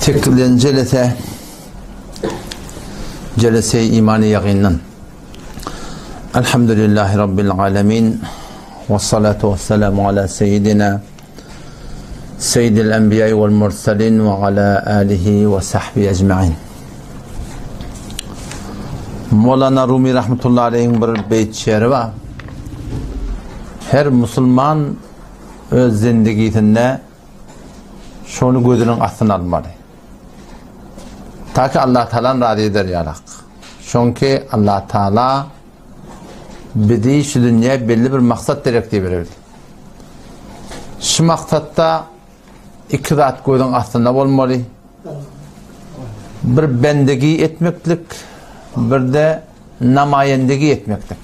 Teklilen celese imani yaqinan. Elhamdülillahi Rabbil alemin. Ve salatu ve selamu ala seyyidina seyyidil enbiyayı vel mursalin ve ala alihi ve sahbihi ecma'in. Mevlana Rumi rahmetullahi aleyhin bir beyt şiiri var. Her Müslüman öz zindigitinde şonu gözünün astına almalı. Ta ki Allah Teala'nın razı eder yarak. Çünkü Allah Teala bizi şu dünyaya belli bir maksat direktiği verirdi. Şu maksatta iki zat gözün astında olmalı. Bir bendegi etmeklik, bir de namayendegi etmeklik.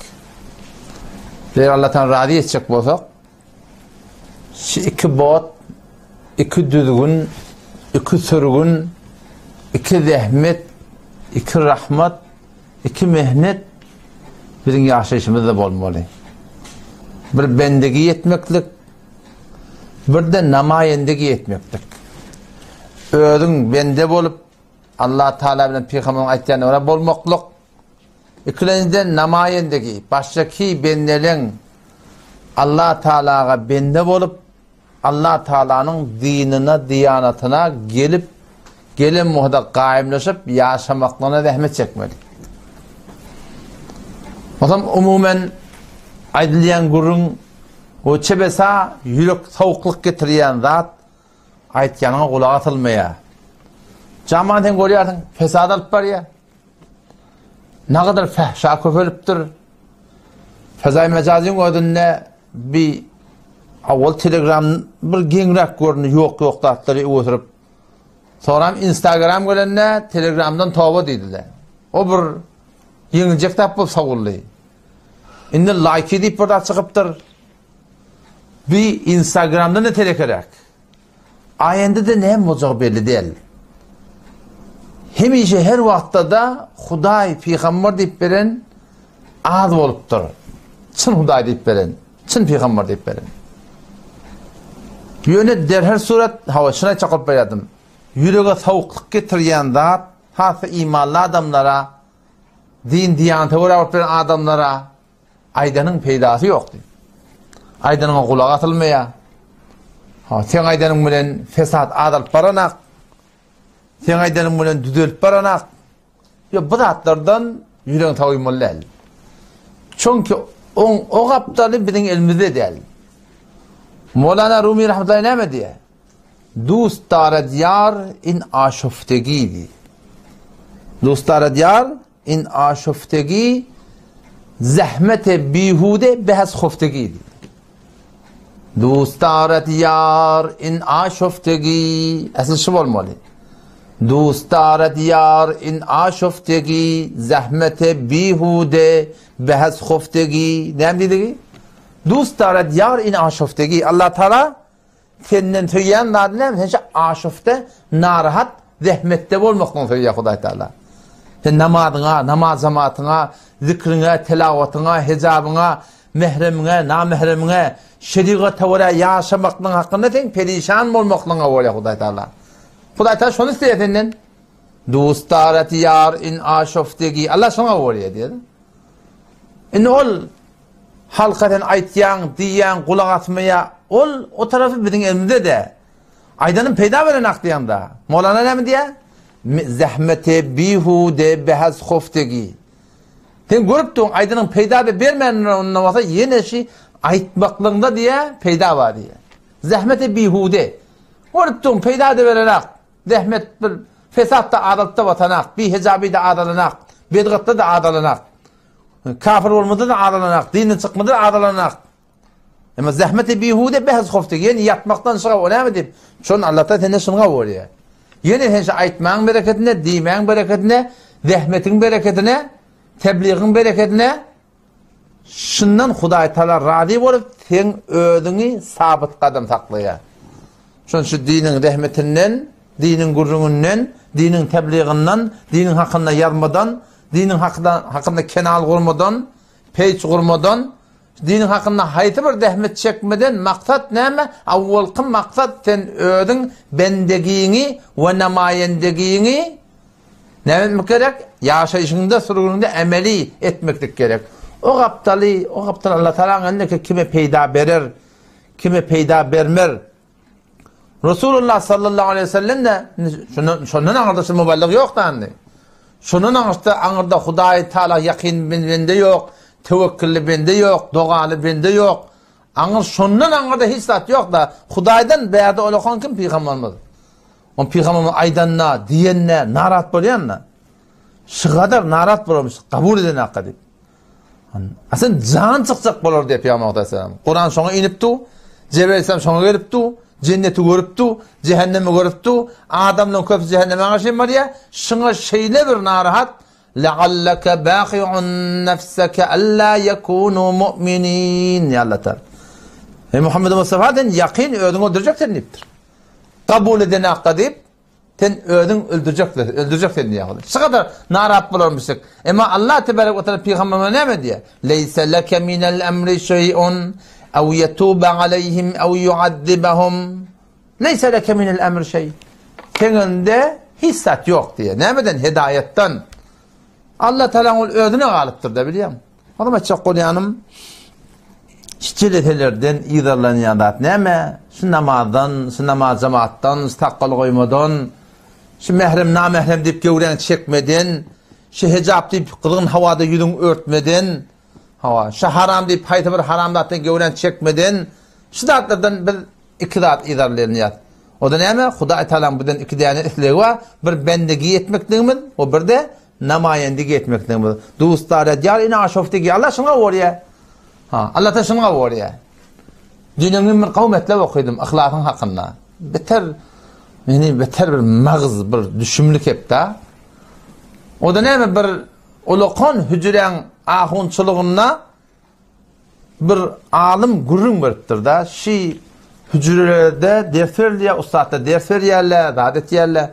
Eğer Allah'tan razı edecek olsak, şu iki bot, iki düzgün, iki sürgün, iki zahmet, iki rahmet, iki mehnet bizim yaşayışımızda olmalı. Bir bendegi etmeklik, bir de namayendegi etmeklik. Özün bende olup Allah Teala bilen Peygamber'in aytýanyna göre bolmaklyk. İkinciden namayendegi, başdaki bendelerin Allah Teala'ga bende olup Allah Teala'nın dinine, diyanatına gelin muhda kaimleşip yaşamaklarına rahmet çekmeli. O zaman umumen aydilen gurun o çebesa yürek soğukluk getiriyen zat aytyanına kulak atılmaya. Cemaatın görüyorsun fesad alıp var ya. Ne kadar fehşa köpeliptir. Fezai mecazin ödünne bir avval Telegram bir genrak görünü yok tatları oturup sonra Instagram görünne Telegram'dan tavba dediler. O bir yenilecek tapıp savullu. Şimdi like edip burada çıkıptır. Bir Instagram'da ne telekerek. Ayende de ne olacak belli değil. Hemişe her vaktta da Huday, Peygamber deyip veren ağız oluptur. Çın Huday deyip veren, çın Peygamber deyip veren. Yöne derher surat havasına çakıp verdim. Yüreğe soğukluk getiriyen zat, hası imanlı adamlara, din diyanete uğrayıp veren adamlara aydanın peydası yoktu. Aydanın kulak atılmaya. Sen aydanın bilen fesat adalıp baranak, sen aydanın bilen düzelip baranak. Ya bu zatlardan yüreğin tavıymalı. Çünkü o kaptalı bizim elimizde değil. Mevlana Rumi rahmetullahi ne mi diye? Dostar diyar in aşuftegi. Dostar diyar in aşuftegi zahmete bihude behaz xuftegi. Dostar diyar in aşuftegi asıl şu olmalı. Dostar diyar in aşuftegi zahmete bihude behaz xuftegi. Ne dedi? Dostar diyar in aşuftegi. Allah Teala senden tüyen nadine mi? Sen aşufte narahat zahmette olmaktan tüyen Huday Teala. Sen namazına, namaz zamatına, zikrine, telavatına, hicabına, mehremine, namehremine, şeriğe vere yaşamaktan hakkında sen perişan olmaktan avole Huday Teala. Huday Teala şunu istiyor senden. Dostar diyar in aşuftegi. Allah sana avole diyor. Ol halkaten aytyan, diyan, kulak atmaya o tarafı bizim elimizde de. Aydanın peyda veren akdiyan da. Mevlana ne mi diye? Zahmete bihude behaz xuftegi. Sen görüp durun aydanın peyda vermeyen onunla varsa yine şey aytmaklığında diye peyda var diye. Zahmete bihude. Görüp durun peyda veren zahmet bir fesatta adalıkta vatanak, bir hicabi de adalanak, bedgatta da adalanak. Kafir olmadı da adalanak, dinin çıkmadı da adalanak. Ama zahmeti bihude behaz xuftegi. Yani yatmaktan sonra o ne mi deyip? Şunun Allah'ta seni şunga oluyor. Yani sen aytmağın bereketine, diymağın bereketine, zahmetin bereketine, tebliğin bereketine şundan Huday Teala razı olup sen özünü sabit kadam saklaya. Şun şu dinin rahmetinden, dinin gurrunundan, dinin tebliğinden, dinin hakkında yarmadan, dinin hakkında kenal kurmadan, peyç kurmadan dinin hakkında hayti bir dehmet çekmeden maksat näme? Awwalky maksat sen ödün bendegiğini ve namayendegiğini näme gerek? Yaşayışında sürgününde emeli etmeklik gerek. O gaptal Allah Teala anneke kime peyda berer, kime peyda bermer. Resulullah sallallahu aleyhi ve sellem de şunun anırda müballik yok da anne. Şunun anırda Hudaý Taala yakin bende yok, tevekkülli bende yok, dogaly bende yok. Anır şunun anırda hiç zat yok da Hudaýdan bärde olakan kim peygamberimiz. On peygamberimiz aydanna, diýenne, narat bolýanna. Şu kadar narat bolmuş, kabul eden hakka dip. Aslında can çıkacak bolar diye Peygamber Aleyhisselam. Kur'an şoňa inipdi, Cebrail Aleyhisselam şoňa gelipdi, cenneti görüpdi, cehennemi görüpdi, adamdan köp cehenneme aşym bar ya, şoňa şeýle bir narahat, la'allaka baqi'un nafsaka alla yakunu mu'minin ya Allah Teala. Muhammed Mustafa'dan yakin ödüň öldürecekler nipdir. Kabul eden hakka dip ten ödün öldürecekler diye kalır. Şu kadar narahat bulurmuştuk. Ama Allah tebarek ve teala peygamberine ne mi diye? Leyse leke minel emri şey'un ev yetuba aleyhim ev yuaddibahum. Leyse leke minel emri şey. Keninde hissat yok diye. Nemeden? Hidayetten. Allah Teala'nın ödüne galıptır da biliyor musun? Adama çok kolyanım. Şiçiletelerden idarlanıyanlar neme? Şu namazdan, şu namaz cemaattan, şu takkal koymadan, şu mehrem namehrem deyip gövren çekmeden, şu hicab deyip kılgın havada yüzün örtmeden, şu haram deyip hayta bir haramdattan gövren çekmeden, şu datlardan bir iki dat idarlanıyat. O da neme? Hudaý Taala bundan iki tane isleği var. Bir bendegi etmekliğimiz, o bir de namayendigi etmekliğimiz. Dostlar, diyar ina aşoftegi Allah şuna oraya. Allah da şuna oraya. Dünyanın bir kavmetle okudum ahlakın hakkında. Beter bir mağız, bir düşümlük hep de. O da neyme bir ulukan hücren ahunçuluğuna bir alim gurrun birdir da. Şi hücrelerde ders verliye, ustadda ders veriyerler, dadet yerler.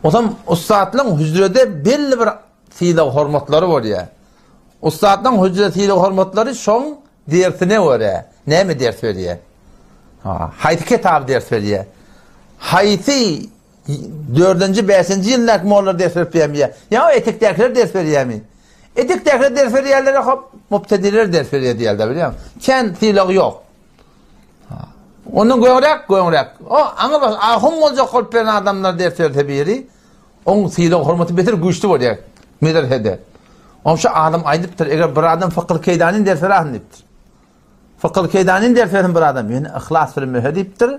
O zaman ustadlığın hücrede belli bir siyla hormatları var ya. Ustadın hücretiyle hormatları şoň dersine göre näme ders veriyor? Hayti kitab ders veriyor. Hayti 4-nji 5-nji ýyllar mollar ders berýär. Ya etikdäkiler ders berýärmi? Etikdäkiler ders berýärler hop mubtediler ders berýär diýildi bilýärmi? Ken tiýligi ýok. Onun göňrak. O aňa bas ahum boljak bolup beren adamlar ders berýär beri. Oň tiýligi hormaty beter güýçli bolýar. Medrhede. Omşa adam aydıptır. Eğer bir adam Fıkıh Keydani'nin ders veren deyiptir. Fıkıh Keydani'nin ders veren bir adam. Yani ihlas filmi deyiptir.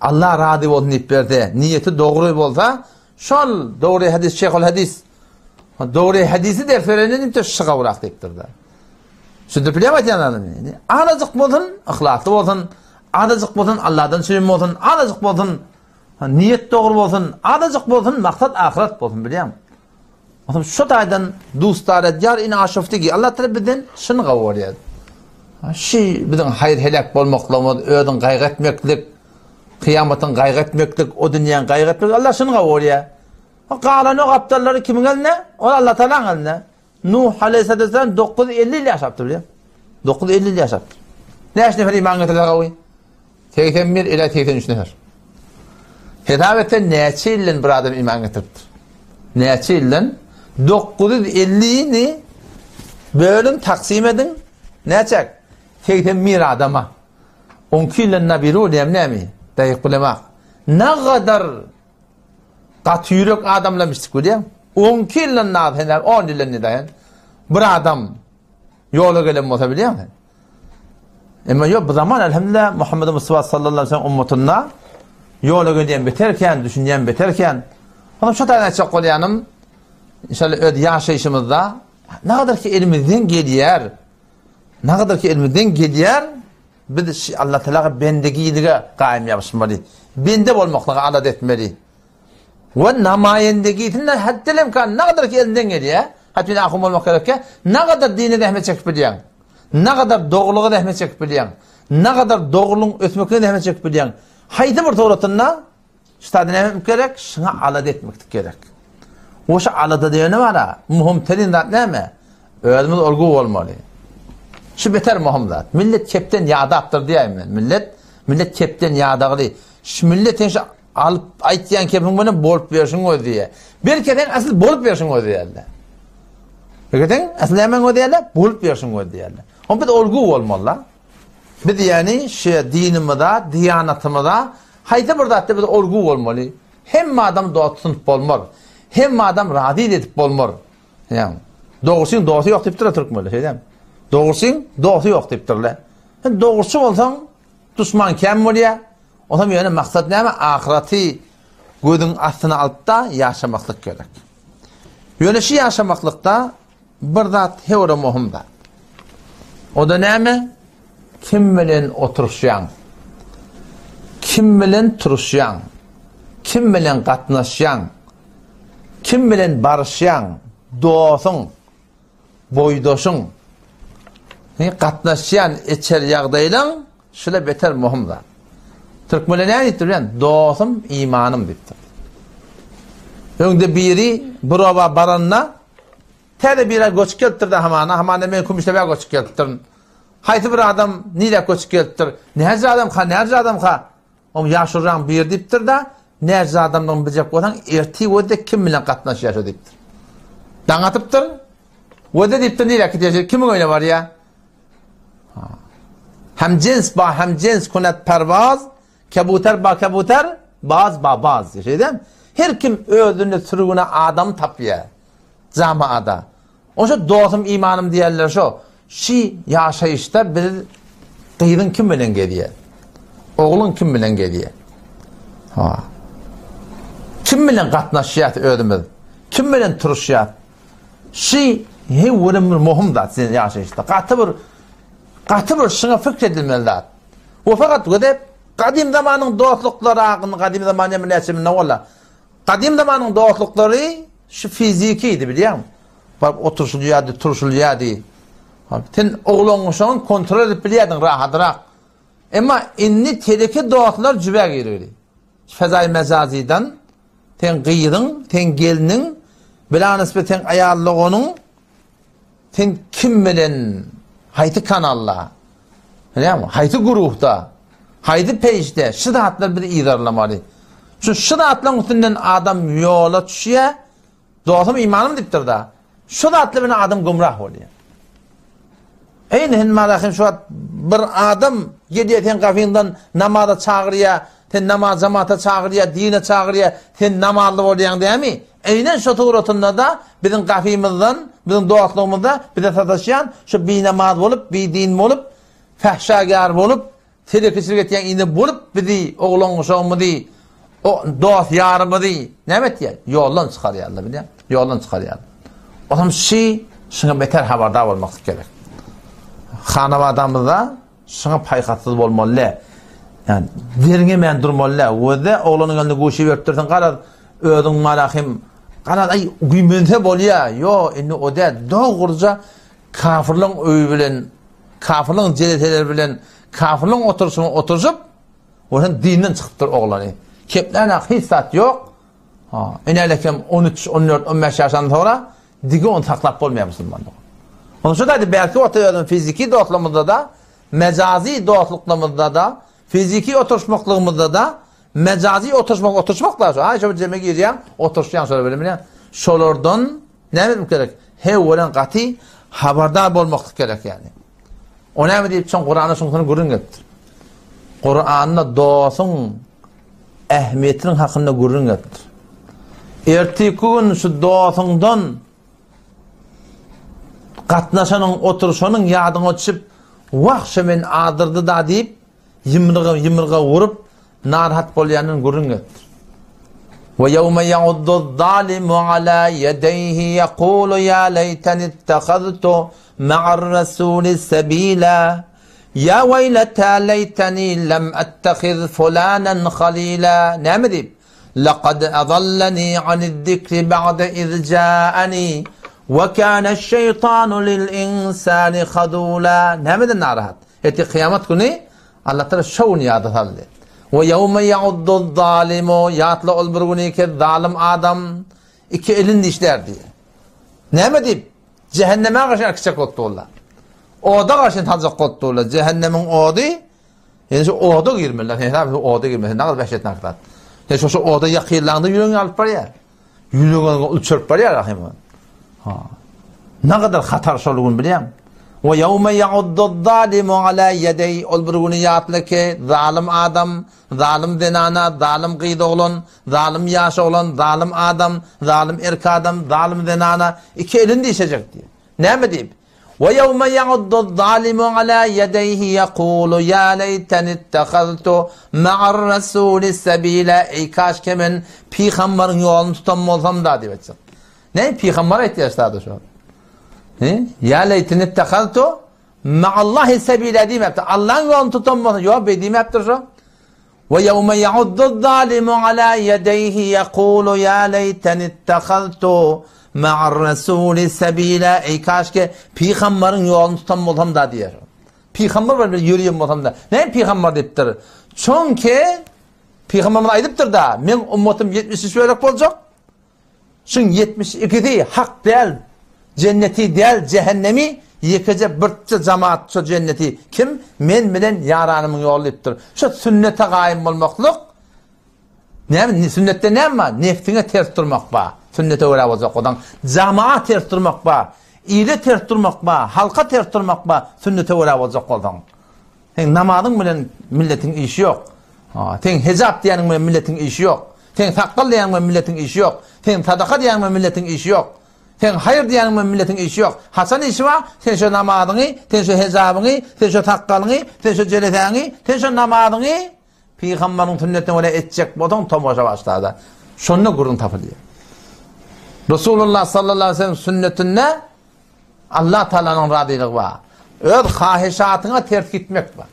Allah razı olsun deyip verdi. Niyeti doğru olsa şol doğru hadis, şeyhul hadis. Doğru hadisi ders verenin deyiptir. Şıqa bırak deyiptir da. Şimdi bilemez yani. Anacık bolsun, ihlaslı bolsun. Anacık bolsun, Allah'dan sürüm bolsun. Anacık bolsun, niyet doğru bolsun. Anacık bolsun, maksat ahiret bolsun biliyor musun? Adam şu taýdan dostlar diyar ina aşoftigi Allah Teala bizden şunu gawarýar. Şi bizden hayır helak bolmaklamad, ödün gaýgatmeklik, kıyamatyň gaýgatmeklik, o dünýäň gaýgatmeklik Allah şunu gawarýar. Galan o gapdallary kimin eline? O Allah Teala'nın eline. Nuh aleyhisselam 950 ýyl ýaşapdy bilýär. 950 ýyl ýaşapdy. Näçe nefer iman getirdiler gawy? 81 ila 83 nefer. Hedawetde näçe ýyl bir adam iman getirdi? Näçe ýyl? 950'ni bölüm taksim edin. Ne çek? 81 adama. 12 yılına biri olayım ne mi? Dayık bilemek. Ne kadar katı yürek adamlamıştık olayım. 12 yılına adamlar, 10 yılına dayan. Bir adam yola gelen olsa biliyor musun? Ama yok bu zaman elhamdülillah Muhammed Mustafa sallallahu aleyhi ve sellem ummetunna yola gelen beterken, düşünen beterken. Ama şu tane çok olayım. İnşallah öd yaşayışımızda ne kadar ki elimizden gelýär, ne kadar ki elimizden gelýär, biz Allah Teala bendegiliğe gaýym ýapyşmaly. Bende bolmaklygy adat etmeli. Ve namayendegiliğinden hatta kan ne kadar ki elinden gelýär, hatta ahum bolmak gerek, ne kadar dine rahmet çekip bilýän, ne kadar dogrulyga rahmet çekip bilýän, ne kadar dogrulyň ötmekine rahmet çekip bilýän. Haýdy bir togratynda ştadyň etmek gerek, şuna adat etmek gerek. Oşa alada diyene var ha, muhim terin dat näme? Özümüz olgu bolmaly. Şu beter muhim zat. Millet kepten yağda aptır diyeyim ben. Millet kepten yağdağılı. Şu milletin şu alıp aytyan kepin bunu bolup versin o diye. Bir keten asıl bolup versin o diye. Bir keten asıl hemen o diye bolup versin o diye. Ama bir de olgu olmalı. Bir de yani şu dinimizde, diyanatımızda haydi burada bir de olgu olmalı. Hem adam doğatın olmalı. Hem adam razı edip olmalı. Yani doğrusun doğrusu yok deyip Türkmeli şey değil mi? Doğrusun doğrusu yok deyip durlar. Doğrusu olsan düşman kim oluyor? O zaman yani maksat ne mi? Ahireti gözün astına alıp da yaşamaklık gerek. Böyle şey yaşamaklıkta bir zat hevre muhim da. O da ne mi? Kim bilen oturuşyan? Kim bilen turuşyan? Kim bilen katnaşyan? Kim bilen barışyan? Doğsun, boydoşun, katnaşyan içer yağdaylan, şöyle beter muhim da. Türkmele ne deyiptir yani? Doğsum, imanım deyiptir. Önde biri, buraya baranına, tede bire göç geltir de hamana men kumişte bir göç geltir. Hayti bir adam, nile göç geltir. Nerece adam ka? O yaşurran bir deyiptir da, nerece adamdan bilecek olsan, erti öde kim bilen katnaşyan deyiptir. Dağıtıptır. Öde deyiptir nile kitecek. Kimin öyle var ya? Hem cins kunet pervaz, kebuter ba kebuter, baz ba baz. Şey değil mi? Her kim öldüğünde sürüğüne adam tapıyor. Camaada. O şu doğsum imanım diyorlar şu. Şi yaşayışta bir kıydın kim bilen geliyor? Oğlun kim bilen geliyor? Kim bilen katnaşıyat ödümüz? Kim bilen turuşyat? Şi hevrim muhim da sizin yaşayışta. Katı bir şuna fikredilmeli da. O fakat öde kadim zamanın dostlukları hakkında kadim zamanın münasibinde ne valla? Kadim zamanın dostlukları şu fizikiydi biliyor musun? Bak oturuşuluyordu, turuşuluyordu. Sen oğlun şun kontrol edip biliyordun rahat. Ama inni teleki dostlar cübe giriyor. Fezai mezaziden sen kıydın, sen gelinin bila nispeten ayarlığının sen kim bilen hayti kanalla hayti guruhta hayti peyişte şıdatlar bir idarlamalı. Şu şıdatların üstünden adam yola düşüyor doğsum imanım diptir da şıdatlı bir adam gumrah oluyor. Eynihin malakim şu bir adam gidiyor sen kafinden namaza çağırıyor sen namaz cemaate çağırıyor dine çağırıyor sen namazlı oluyorsun değil mi? Eynen şu tuğrotunda da bizim kafimizden, bizim doğaklığımızda bir de sataşayan şu bir namaz olup, bir din olup, fehşagar olup, telekişilik etiyen indi bulup bizi oğlun uşağımı di, o dost yarımı di, ne met ya? Yoldan çıkarıyorlar biliyor musun? Yoldan çıkarıyorlar. O zaman şuna beter haberdar olmak gerek. Hanavadamızda şuna paykatsız olmalı. Yani derine men durmalı. O da oğlunun önünde kuşu vertirsen karar ödün malahim kanar ay gümente bolya yo inni o da doğruca kafirliğin öy bilen kafirliğin celeteler bilen kafirliğin otursup onun dininden çıktır oğlanı keplerine hissat yok enelekem 13 14 15 yaşından sonra dige on taklap olmayan Müslümanlar. Onun için de belki oturuyorsun fiziki doğatlığımızda da mecazi doğatlığımızda da fiziki oturuşmaklığımızda da mecazi oturuşmak lazım. Ha şu ceme gireceğim, oturuşacağım sonra böyle mi? Şolardan ne mi gerek? Hevren katı haberdar olmak gerek yani. O ne mi deyip sen Kur'an'ı şunu görün getir. Kur'an'da doğsun ehmiyetinin hakkında görün getir. Ertikun şu doğsundan katnaşanın oturuşunun yadını açıp vahşemin adırdı da deyip yımırga vurup narahat bolyanın görün getir. Ve yevme ya'uddu zalimu ala yedeyhi yekulu ya leyten ittehaztu ma'ar rasuli sebila ya veyleta leyteni lem ettehiz fulanen halila. Ne mi deyip? لَقَدْ أَضَلَّنِي عَنِ الذِّكْرِ بَعْدَ إِذْ جَاءَنِي وَكَانَ الشَّيْطَانُ لِلْإِنسَانِ خَذُولًا. Ne mi de narahat? Eti kıyamet günü Allah Teala şovun yadı halde. Ve yevme ya'uddu zalimu yatla ol bir günü ki zalim adam iki elin dişler diye. Ne mi deyip? Cehenneme karşı akışacak oldu onlar. Oda karşı tazak kottular. Cehennemin odu. Yani şu oda girmirler. Yani tabi oda girmirler. Ne kadar vahşet naklat. Yani şu oda yakıyırlandı yüreğini alıp var ya. Yüreğini uçurup var ya rahim. Ne kadar hatar şoluğun bileyim. Ve yevme ya'uddu zalimu ala yedey. Ol bir günü yatlı ki zalim adam, zalim denana, zalim gıydı olan, zalim yaşı olan, zalim adam, zalim erk adam, zalim denana iki elinde işecek diye. Ne mi deyip? وَيَوْمَ يَعُدُّ الظَّالِمُ عَلَى يَدَيْهِ يَقُولُ يَا لَيْتَنِ اتَّخَذْتُ مَعَ الرَّسُولِ السَّب۪يلَ Ey kaşke men peygamberin yolunu tutan olsam da diye etsin. Ne? Peygambere ihtiyaçlardı şu an. Ya leyteni ittehaztu ma'allahi sebile diyeyim heptir. Allah'ın yolunu tutan olsam. Yok be diyeyim heptir şu an. وَيَوْمَ يَعُدُّ الظَّالِمُ عَلَى يَدَيْهِ يَقُولُ يَا لَيْتَنِ اتَّخَذْتُ ma'ar rasuli sebila ey kaşke peygamberin yolunu tutan olsam da diyor. Peygamber var yürüyüm olsam da. Ne peygamber deyiptir? Çünkü peygamber aydıptır da men ummetim 73 öylek olacak. Şun 72'de hak değil, cenneti değil, cehennemi yıkıcı bırtçı cemaat şu cenneti. Kim? Men bilen yaranımın yolu deyiptir. Şu sünnete gayim olmakluk. Ne sünnette ne var? Neftine ters durmak var. Sünnete öyle olacak odan. Cema'a ters durmak var. İyile ters durmak var. Halka ters durmak var. Sünnete öyle olacak odan. Sen namazın bilen milletin işi yok. Sen hicab diyenin bilen milletin işi yok. Sen sakkal diyenin bilen milletin işi yok. Sen sadaka diyenin bilen milletin işi yok. Sen hayır diyenin bilen milletin işi yok. Hasan işi var. Sen şu namazını, sen şu hicabını, sen şu sakkalını, sen şu celetini, sen şu namazını Peygamberin sünnetine öyle edecek bodan tomoşa başladı. Şunu kurun tapı diye. Resulullah sallallahu aleyhi ve sellem sünnetinde Allah Teala'nın radiylığı var. Öz hahişatına ters gitmek var.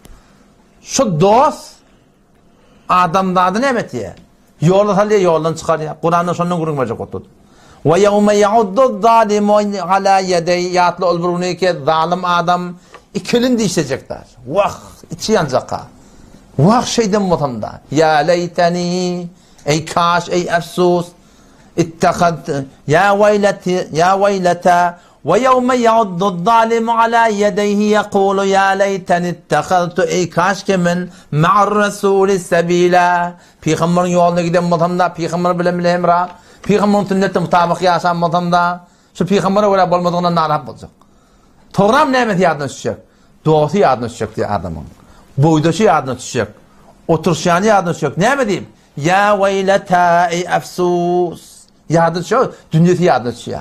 Şu dost adamda adı ne metiye? Yolda salya yoldan çıkar ya. Kur'an'da şunu kurun bacak oturdu. Ve yevme ya'uddu zalimu ala yedey yatlı olburunu ki zalim adam ikilin dişecekler. Vah içi yanacak ha. Vah şeyden vatanda. Ya leyteni ey kaş ey efsus ittehad ya veyleti ya veyleta ve yevme ya'uddu zalimu ala yedeyhi yekulu ya leyteni ittehadtu ey kaş kemen ma'ar rasuli sebila Peygamberin yoluna giden vatanda Peygamber bilen bile emra Peygamberin sünnetine mutabık yaşayan vatanda şu Peygamber'e öyle olmadığından narahat olacak. Toğram nimet yadına düşecek. Doğusu yadına düşecek diye adamın. Boydaşı yadına düşecek. Oturuşyanı yadına düşecek. Ne mi diyeyim? Ya veyleta ey efsus. Yadına düşecek. Dünyası yadına düşecek.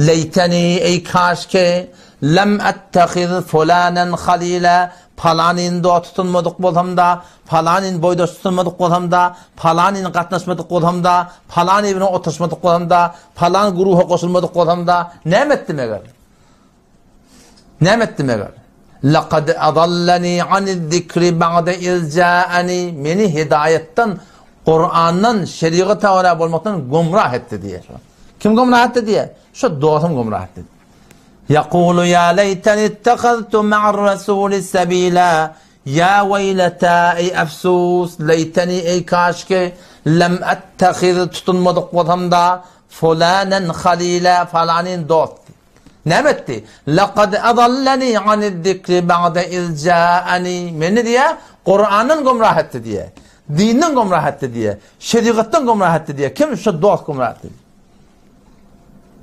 Leyteni ey kaşke lem ettehiz fulanen halile palanin doğa tutunmadık bolsam da palanin boyda tutunmadık bolsam da palanin katnaşmadık bolsam da palanin evine oturuşmadık bolsam da palan gruha koşulmadık bolsam da ne ettim eğer? Ne ettim eğer? لَقَدْ أَضَلَّنِي عَنِ الذِّكْرِ بَعْدَ اِذْ جَاءَنِي Beni hidayetten, Kur'an'dan, şeriata öyle olmaktan gumrah etti diye. Kim gumrah etti diye? Şu doğasım gumrah etti. يَقُولُ يَا لَيْتَنِ اتَّخَذْتُ مَعَ الرَّسُولِ السَّب۪يلَ Ya veyleta ey efsus, leyteni ey kaşke lem ettehiz tutunmadık vatamda fulanen halile falanin dost. Ne etti? لَقَدْ اَضَلَّنِي عَنِ الذِّكْرِ بَعْدَ اِذْ جَاءَنِي Beni diye Kur'an'ın gumrah etti diye. Dinin gumrah etti diye. Şeriatın gumrah etti diye. Kim şu dost gumrah etti?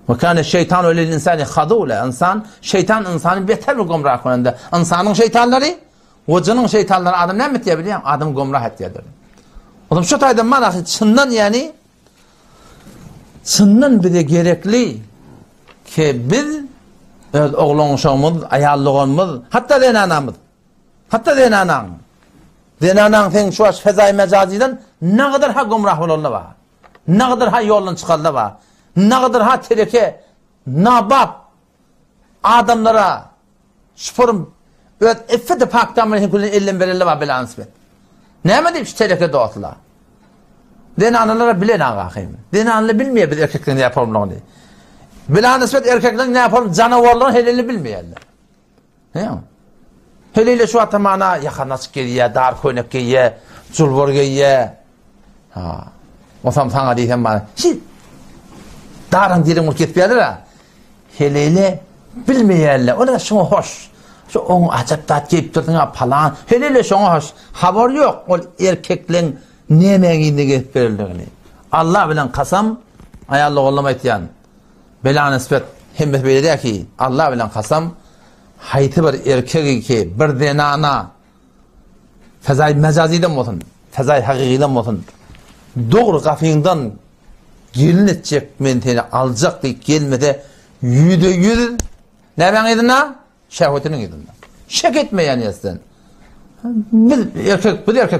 وَكَانَ şeytan öyle insani خَدُولَ İnsan, şeytan insanı beter bir gumrah konunda. İnsanın şeytanları, vıcının şeytanları adam ne etti biliyor musun? Adam gumrah etti diye. Oğlum şu taydan bana çından yani çından bir de gerekli ki biz öz oğlanışımız, ayallığımız, hatta denanamız, hatta denanan sen şu aş fezai mecaziden ne kadar ha gumrah olanlar var, ne kadar ha yoldan çıkarlar var, ne kadar ha tereke, nabab adamlara şupurum, evet effete paktamın hükümlerin ellen verirler var bile ansmet. Ne mi deyip şu tereke doğatlar? Denanalara bilen ağakayım. Denanalar bilmiyor biz erkeklerin yapalım onu. Bila nispet erkeklerin ne yapalım? Canavarların helali bilmeyenler. Heliyle şu atamana yakanas giye, dar koynak giye, zulvur giye. O zaman sana diyeceğim bana. Şimdi darın dilim ülke etmeyedir ha. Heliyle bilmeyenler. O da şuna hoş. Şu onu acaptat geyip durdun falan. Hele şoňa hoş habar yok. Ol erkeklerin nemegiňde gelip berildigini. Allah bilen kasam ayallyk ollama etýän. Bela nisbet hemmet beýler ki Allah bilen kasam haýty bir erkegi ki bir denana fezai mezaziden bolsun, fezai hakikiden bolsun. Doğru gafiňdan gelin etjek men seni aljak diýip gelmede %100 näme edina? Şehvetinin edina. Şek etmeýän ýasten.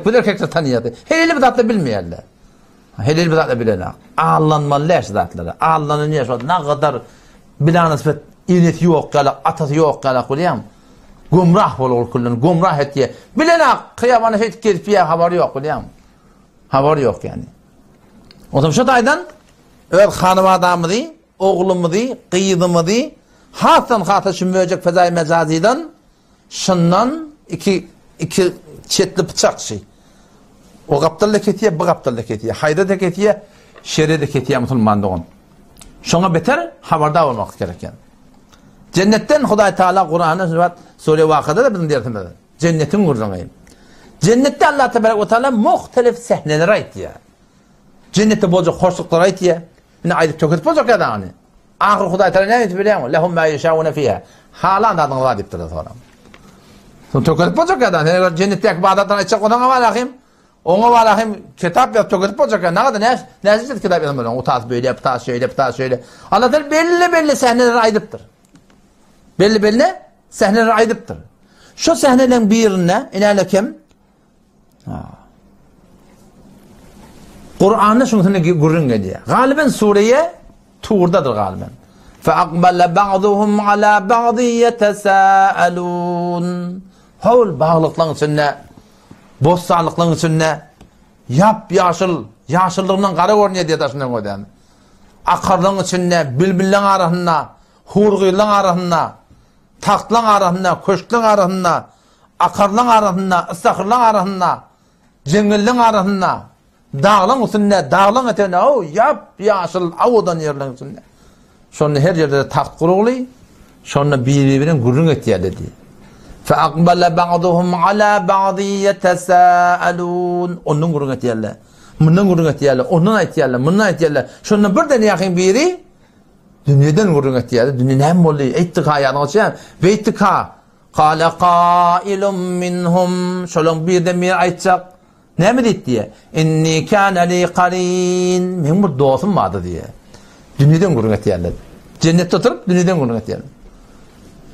Bu erkek de tanıyadı. Heleli bir zatla bilmeýärler. Heleli bir zatla bilenler. Ağlanmalılar zatları. Ağlanın yaşadı. Ne kadar bilen nispet inet yok gala, atası yok gala kuliyam. Gumrah bolur kullun, gumrah etye. Bilenler kıyamana hiç gelip haber yok kuliyam. Haber yok yani. O zaman şu daydan öyle hanım adamı di, oğlumu di, kıyıdımı di, hatan şümböcek fezai mezaziden şundan iki çetli bıçak şey. O kaptallık ketiye, bu kaptallık ketiye. Hayda da ketiye, şeride de ketiye musulmandığın. Şuna beter haberdar olmak gereken. Cennetten Huday Teala Kur'an'ı Sure Vakı'da da bizim dertimizde. Cennetin kurduğunayım. Cennette Allah Tebarek ve Teala muhtelif sahneler ayet ya. Cennette bolacak hoşluklar ayet ya. Yine ayet çok bolacak ya da hani. Ahir Huday Teala ne ayet biliyor musun? Lehum ma yeşâvune fîhâ. Hâlan adını vadiptir de sonra. Çok bolacak ya da. Cennette bağdattan açacak ona var akım. Ona var akım kitap yap çok bolacak ya. Ne kadar ne kitap yazmıyor. O tarz böyle, bu tarz şöyle. Allah Teala belli sahneler aydıptır. Belli sahneler aydıptır. Şu sahnelerin birine inalekem Kur'an'da şunu gurrun geliyor. Galiben sureye Tur'dadır galiben. فَاَقْبَلَ بَعْضُهُمْ عَلَى بَعْضٍ يَتَسَاءَلُونَ Havul bağlıkların içinde, boz sağlıkların içinde, yaşıllığından kara görünüyor diye taşından koydu. Akarlığın içinde, bilbillen arasında, hurguylan arasında, tahtlan arasında, köşklan arasında, akarlan arasında, ıslakırlan arasında, cengillen arasında, dağlan üstünde, dağlan ötende, o yaşıl avudan yerlerin üstünde. Sonra her yerde taht kurulu, sonra birbirinin gurrun ettiği dedi. فَاَقْبَلَ بَعْضُهُمْ عَلَى بَعْضٍ يَتَسَاءَلُونَ Onun gurrun ettiği bundan gurrun ettiği onun ettiği bundan ettiği. Sonra birden yakın biri, dünyadan gurrun ettiği, dünya hem oluyor, ettika yani olacağım, ve ettika, قَالَ قَائِلٌ مِّنْهُمْ Şolun birden bir aytacak, ne mi dedi diye, اِنِّي كَانَ لِي قَرِينَ Benim bir dostum vardı diye. Dünyadan gurrun ettiği. Cennette oturup dünyadan gurrun ettiği.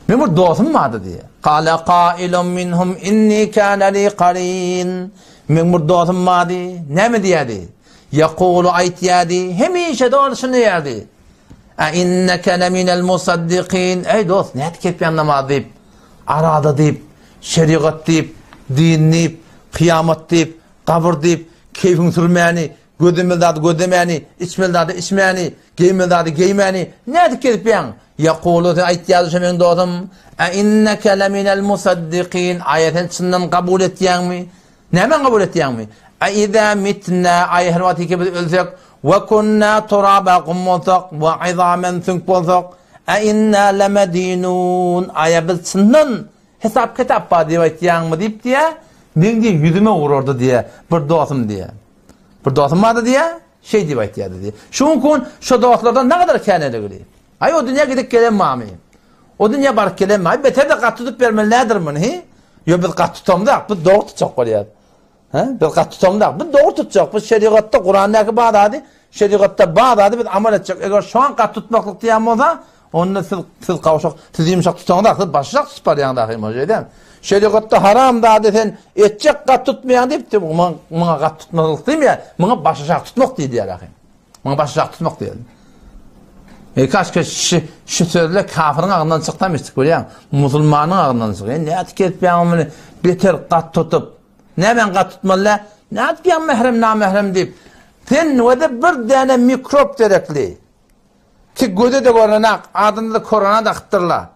Benim bir dostum vardı diye. قَالَ قَائِلٌ مِّنْهُمْ اِنِّي كَانَ لِي قَرِينَ Benim bir dostum vardı, ne mi diyedi? يَقُولُ aytiyadi, hemişe doğrusunu yerdi. اِنَّكَ لَمِنَ الْمُصَدِّقِينَ Ey dost, ne etkip yanlama deyip, arada deyip, şeriat deyip, din deyip, kıyamet deyip, kabir deyip, keyfin sürmeyeni, gödemildadı gödemeyeni, içmeldadı içmeyeni, giymildadı giymeyeni, ne etkip yan? يَقُولُ aytiyadi şemen doğdum, اِنَّكَ لَمِنَ الْمُصَدِّقِينَ Ayetin içinden kabul ettiyen mi? Nemen kabul ettiyen mi? اِذَا مِتْنَا Ayet hervati gibi ölsek, وَكُنَّا تُرَابًا قُمُّتَقْ وَعِظَامًا ثُنْقُمُتَقْ اِنَّا لَمَد۪ينُونَ Ayet bilsinden hesap kitap var diye ettiyen mi deyip diye, ben diye yüzüme vururdu diye, bir dostum diye. Bir dostum vardı diye, şey diye ettiyen diye. Şu dostlardan ne kadar kendine göre? Ay o dünya gidip gelen mi? O dünya barık gelen mi? Beter de kat tutup vermelidir mi? Yok biz kat tutamdak, biz doğru tutacak oluyor. Biz kat tutamdak, biz doğru tutacak. Biz şeriatta, Kur'an'daki bağdadı, şeriatta bağdadı, biz amel edecek. Eğer şu an kat tutmaklık diyen olsa, onunla siz kavuşak, siz yumuşak tutamdak, siz başlayacak tutar yani dahi hocam değil mi? Şeriatta haram da desen, edecek kat tutmayan deyip de, buna kat tutmaklık değil mi ya? Buna başlayacak tutmak değil diye dahi. Buna başlayacak tutmak değil. Kaç kişi şu sözle kafirin ağından çıktamıştık böyle yani. Musulmanın ağından çıkıyor. Ne etiket beyanımını beter kat tutup. Ne ben kat tutmalı? Ne etiket mehrem namehrem deyip. Sen ve de bir tane mikrop gerekli. Ki göde de korunak, adında da korona da kıttırla.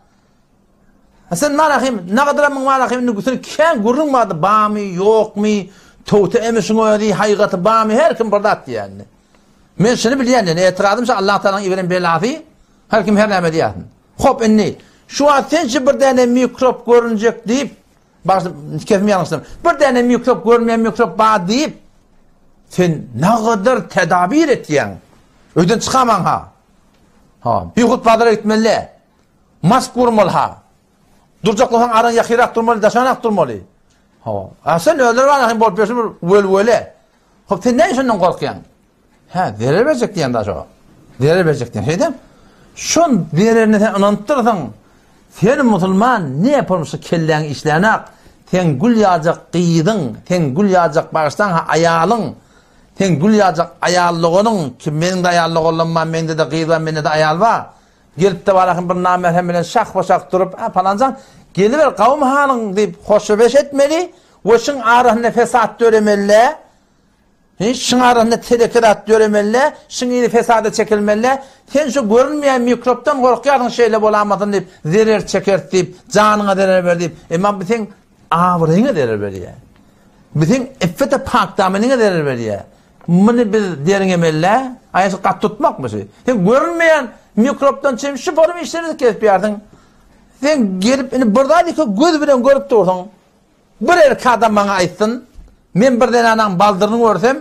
Sen malakayım, ne kadar mı malakayım nügüsünü ken gurulmadı. Ba mı, yok mu, tuğtu emişin öyle, haykatı ba mı, her kim burada attı yani. Men şunu bilýän, etiradymsa Allah Taala'nın ibren belafy, her kim her näme diýär. Hop inni Şu an sen bir tane mikrop görünecek deyip, bak kesme yanlıştım, bir tane mikrop görmeyen mikrop var deyip, sen ne kadar tedavir ettiyen, öden çıkaman ha. Bir hutbadara gitmeli, mask vurmalı ha. Duracaklıhan aran yakirak durmalı, daşanak durmalı. Sen öyle var, bol peşin öyle. Sen ne işinden korkuyan? Derer verecek diyen daha şu. Derer verecek diyen. Şeyden, şun dererini sen anlattırsan, sen Müslüman ne yapılmışsa kelleğin işlerine, sen gül yağacak kıydın, sen gül yağacak bağıştan ayalın, sen gül yağacak ayallığının, ki benim de ayallık olanman, bende de kıydı var, bende de ayal var. Gelip de var, bir namerhemle şak başak durup, falancan, geliver kavim halın deyip hoşbeş etmeli, o şun ağrına fesat döremeli, şun ağrına telekirat döremeli, şun iyi fesada çekilmeli, sen şu görünmeyen mikroptan korkuyordun şeyle bulamadın deyip, zerer çekert deyip, canına zerer ver deyip, ama bütün ağrına zerer veriyor. Bütün iffete pak daminine zerer veriyor. Bunu bir derin emeli, ayası kat tutmak mı şey? Sen görünmeyen mikroptan çekip, şu formu işleri kesip yardın. Sen gelip, buradaydı ki göz bilen görüp durdun. Bir erkek adam bana aytsın, men birden anam baldırını görsem,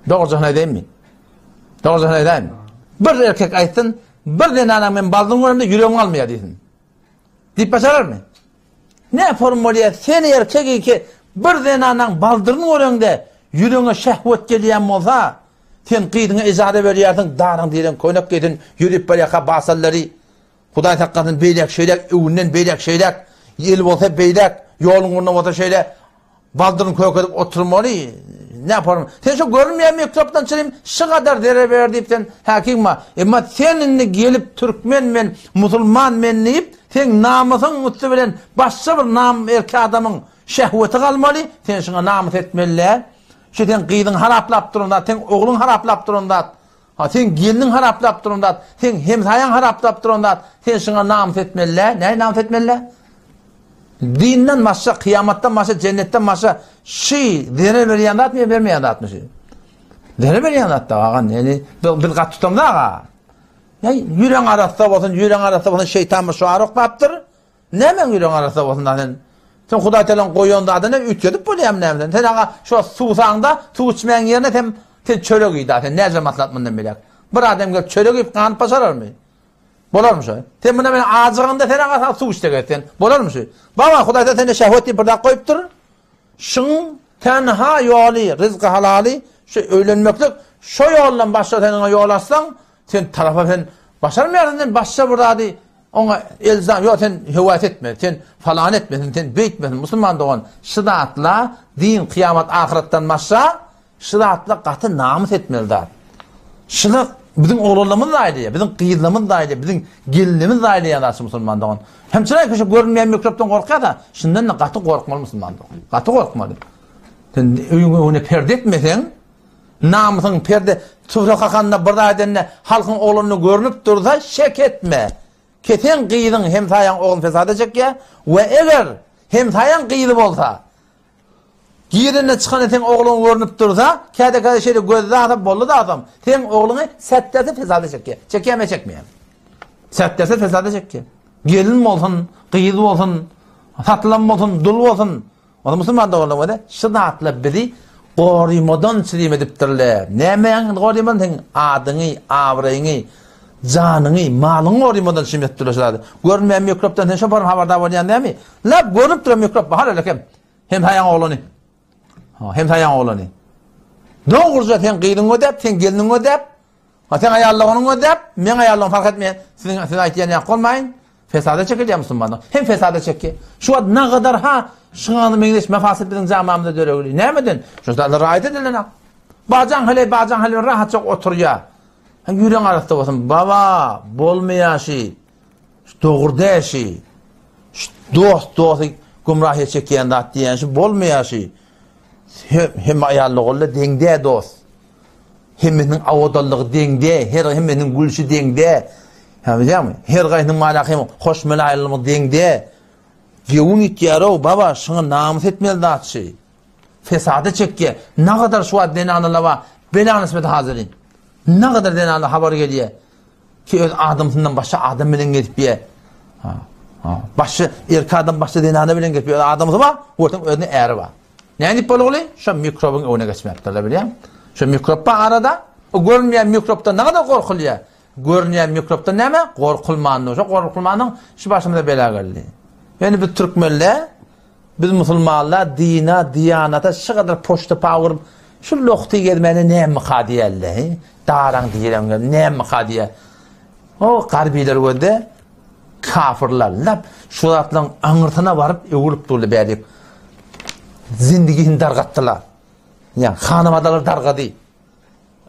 doğruca ne diyeyim mi? Doğruca ne diyeyim mi? Bir erkek aytsın, birden anam men baldırını görsem de yüreğin almaya deysin. Deyip başarır mı? Ne formülüye sen erkek ki, birden anam baldırını görsem de yüreğine şehvet geliyen olsa, sen kıydığına izade veriyorsun, darın diyelim, koynak giydin, yürüyüp böyle basalları, Huday takkatın beylek şeylek, övünden beylek şeylek, yel olsa beylek, yolun onunla olsa şeylek, baldırın koyak edip oturmalı, ne yaparım? Sen şu görünmeyen mikroptan çıkayım, şu kadar dere ver deyip sen hakim ma. Ama seninle gelip Türkmen men, Musulman men deyip, sen namısın mutlu bilen, başka bir nam erkek adamın şehveti kalmalı, sen şuna namus etmeliler. Şu sen kıydın haraplap durumda, sen oğlun haraplap durumda, sen gelinin haraplap durumda, sen hemsayan haraplap durumda, sen şuna namus etmeliler. Ne namus etmeliler? Dinden maşa, kıyamattan maşa, cennetten maşa, dere veriyen de atmıyor, vermeyen de atmış. Dere veriyen de attı ağan, yani bir kat tutam da ağa. Yüren arasında olsun, şeytan mı şu arok kaptır? Ne men yüren arasında olsun da sen Huday Teala koyuyorsun da adına üç yedip buluyam nemden. Sen ağa şu suğsağında, su içmeyen yerine sen çölük iyi da, sen ne zaman atlatmından bilek. Bir adam gelip çölük yiyip kanıp başarır mı? Bolar mı şey? Sen buna ben ağzığında sen ağa su içte gittin. Bolar mı şey? Baba Huday Teala seni şehvet deyip burada koyup durur. Şun tenha yolu, rızkı halali, öğlenmeklik, şu yoldan başla seninle yol aslan, sen tarafa sen başarmayarsın, başla burada değil. Ona elzam, yok sen hüvayet etme, sen falan etmesin, sen beytmesin, Müslüman doğan, şıdatla, din, kıyamet, ahiretten başla, şıdatla katı namus etmelidir. Şıdat, bizim oğullarımız da aile, bizim kıyıdlarımız da aile, bizim gelinimiz da aile yanarsı Müslüman doğan. Hem çırak kişi görünmeyen mikroptan korkuyor da, şundan da katı korkmalı Müslüman doğan. Katı korkmalı. Sen öyle perde etmesen, namusun perde, tufra kakanına, burada edenine, halkın oğlunu görünüp dursa, şek etme. Keten kıydın hem sayan oğlun fesat edecek ya, ve eğer hem sayan kıydı olsa, girine çıkan sen oğlun görünüp dursa, kâde şeyde gözde adam, bollu da adam, sen oğlunu settesi fesat edecek ya, çekeyeme çekmeyeyim. Settesi fesat edecek ya. Gelin mi olsun, kıydı olsun, satılan mı olsun, dul olsun, o da Müslüman da oğlum öyle, şıdatla bizi Gorimadan çilim ediptirler. Nemeyen gorimadan sen adını, avrayını, canını, malını gorimadan çilim ediptirler. Görmeyen mikroptan sen şoparım haberdar olayan değil mi? La görüp duran mikrop bahar öyle kem. Hem sayan oğlanı. Hem sayan oğlanı. Doğruca sen kıydın ödep, sen gelinin ödep. Sen ayarlığının ödep, men ayarlığını fark etmeyen. Sizin ayetiyen yak olmayın. Fesada çekeceğim Müslümanlar. Hem fesada çekiyor. Şu an ne kadar şunanı mengleş mefasit bizim zamanımızda dörüyor. Ne midin? Şundan rahat edilen. Bacan hali rahat çok oturuyor. Yüreğin arasında olsun. Baba, bolmaya şey. Doğurda şey. Dost gumrahiye çekiyen de diyen şey. Bolmaya şey. Hem ayarlı oğlu dengde dost. Heminin avudallığı dengde. Heminin gülüşü dengde. Her gayının malakayım, hoş melayılımı dengde. Gevun ihtiyarı baba, şuna namus etmeli dağıt şey. Fesada çekke. Ne kadar şu an denanıla var, bela nispeti hazırlayın. Ne kadar denanıla haber geliyor. ki öz adamından başka adam bilen gitpiye. Başka erkek adam başka dinana bilen gitpiye adamı var, ortam özüne eğri var. Ne dip bol oluyor? Şu mikrobun önüne geçmekteler biliyorum. Şu mikroppa arada o görünmeyen mikroptan ne kadar korkuluyor? Görünmeyen mikroptan ne mi? Korkulmanın. Şu korkulmanın şu başımıza bela geldi. Yani bir Türkmenler, biz Müslümanlar dina, diyanata şu kadar poşta pavur şu loktu gelmeni ne mi kadiyelle? Daran diyelim ne mi kadiye? O garbiler gördü. Kafirler lap şu atlan anırtına varıp öğürüp durdu beri. Zindigini dargattılar. Yani hanımadalar dargadı.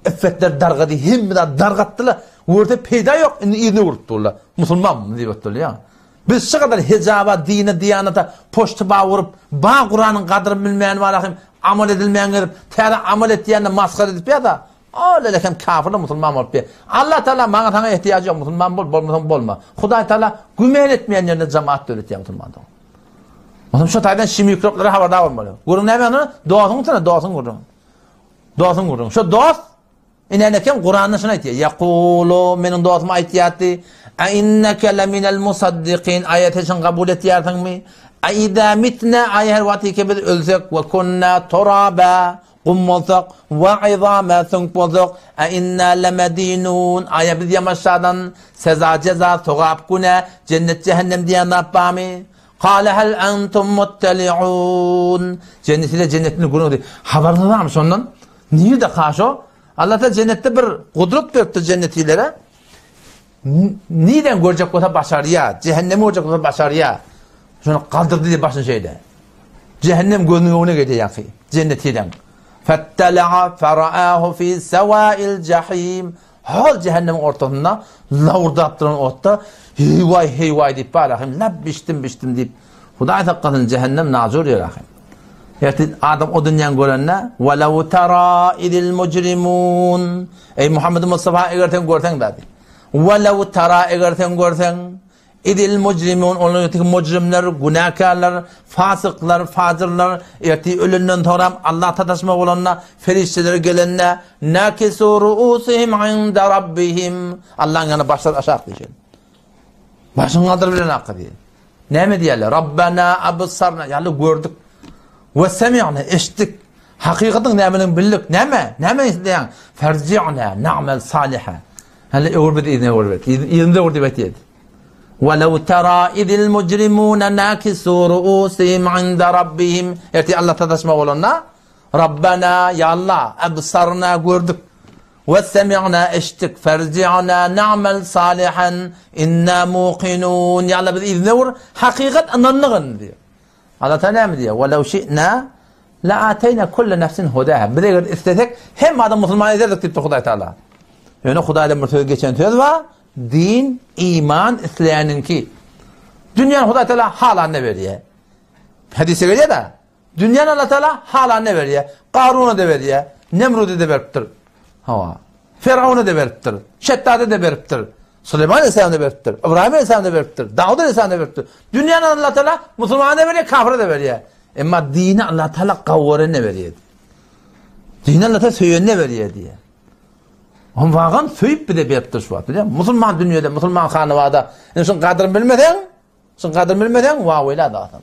Effetler dargadı. Hem de dargattılar. Orada peyda yok. İğne vurup durdular. Müslüman mı diye baktılar ya. Biz şu kadar hicaba, dine, diyanata poştu bağ vurup, bağ Kur'an'ın kadrını bilmeyen var akım, amal edilmeyen gelip, tera amal ettiğinde maskar edip ya da, öyle lekem kafirle Müslüman olup ya. Allah Teala bana sana ihtiyacı yok, Müslüman bolma. Huday Teala gümen etmeyen yerine cemaat öğretiyor Müslüman'dan. Oğlum şu taydan şimdi mikropları havada olmalı. Gurun ne yapıyorsun? Doğasın sana, doğasın gurun. Doğasın gurun. Şu doğas, inenekem Kur'an'ın şuna itiyor. Yakulu, benim doğasıma itiyatı. اَاِنَّكَ لَمِنَ الْمُصَدِّقِينَ ayet için kabul etiyatın mı? اَاِذَا مِتْنَا ayet her vakti biz ölsek وَكُنَّا تُرَابًا قُمُّزَقْ وَعِظَامًا ثُنْقُزَقْ اَاِنَّا لَمَد۪ينُونَ ayet biz yamaçlardan seza ceza soğap güne cennet cehennem diye ne yapmamı? قَالَ هَلْ أَنْتُمْ مُتَّلِعُونَ cennetiyle cennetini günü diyor. Haberiniz var mı sondan? Niye de karşı o? Allah da cennette bir kudret verdi cennetilere. Neden görecek olsa başarıya, cehennemi görecek olsa başarıya. Şunu kaldırdı diye başın şeyde. Cehennem gönlüne ona gidiyor yakı. Cennetiyle. فَاتَّلَعَ فَرَآهُ فِي سَوَائِ الْجَحِيمِ hal cehennemin ortasında lavurda attıran orta heyvay deyip bağırayım. Lab biçtim deyip. Huday takkatın cehennem nazur yarayım. Yani adam o dünyanın görenine وَلَوْ تَرَا اِذِ الْمُجْرِمُونَ ey Muhammed Mustafa egerten görten dedi. وَلَوْ تَرَا egerten görten اِذِ الْمُجْرِمُونَ onların mucrimler, günahkarlar, fasıklar, fazırlar ölünden sonra Allah tataşmak olanına ferişteler gelenine نَكِسُوا رُؤُسِهِمْ عِنْدَ رَبِّهِمْ Allah'ın yanına başlar aşağı diyecek. Başın kaldır bilen hakkı diye. Ne mi diyorlar? Rabbena absarna yani gördük. Ve semi'na eşittik. Hakikatin neminin bildik. Neme isteyen? Ferci'na na'mel saliha. Hele öğrbedi idine öğrbedi. İdinde öğrbedi betiyedi. وَلَوْ تَرَا اِذِ الْمُجْرِمُونَ نَاكِسُوا رُؤُسِهِمْ عِنْدَ رَبِّهِمْ yani Allah tadaşmak olanına Rabbena ya Allah absarna gördük. Ve semi'na eşittik. Ferci'na na'mel salihan inna muqinun ya Allah biz idine öğrbedi. Hakikat ananlığın diyor. Allah Teala mi diyor? وَلَوْ شِئْنَا لَاَتَيْنَا كُلَّ نَفْسٍ هُدَاهَا Bir de istedik hem adam Müslüman ederdik deyip de Huday Teala. Yani Huday'la bir söz geçen söz var. Din, iman, isteyenin ki. Dünyanın Huday Teala hala ne veriyor? Hadise veriyor da. Dünyanın Allah Teala hala ne veriyor? Karun'a da veriyor. Nemrud'a da veriptir. Firavun'a da veriptir. Şeddad'a da veriptir. Süleyman Aleyhisselam da veriptir. İbrahim Aleyhisselam da veriptir. Davud Aleyhisselam da veriptir. Dünyanın Allah Teala Müslüman'a da veriyor, kafire de veriyor. Ama dini Allah Teala kavvara ne veriyor? Dini Allah Teala söyleyen ne veriyor diye. On vagan söyüp bir de veriptir şu vakti. Müslüman dünyada, Müslüman hanıvada. Sen kadrını bilmeden, vavıyla dağıtın.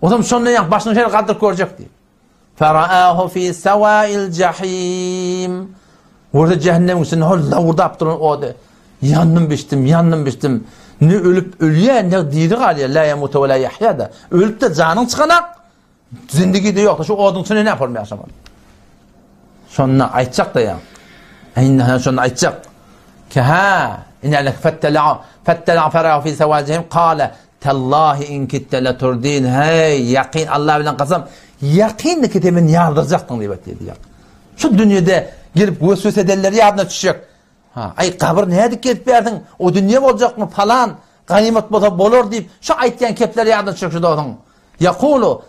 O zaman sonra yani başına şeyler kadr görecek diye. فَرَآهُ فِي سَوَائِ الْجَحِيمِ Orada cehennem için orada yaptırın o da. Yandım biçtim. Ne ölüp ölüyor ne diri kalıyor. La yemutu ve la yahya da. Ölüp de canın çıkanak. Zindigi de yok. Şu odun içine ne yapalım yaşamalı. Sonra aytacak da ya. Sonra aytacak. Ki İnelek fettela'a ferahu fi sevacihim. Kale Tallahi in kitte le turdin. Hey yakin Allah bilen kasam. Yakin ki temin yardıracaktın diye dedi ya. Şu dünyada gelip göğsüs ederler yardına çıkacak. Ay kabır neye dikkat verdin? O dünya olacak mı falan? Ganimet bolur deyip şu aytken kepler yardına çıkacak şu doğdun. Yakulu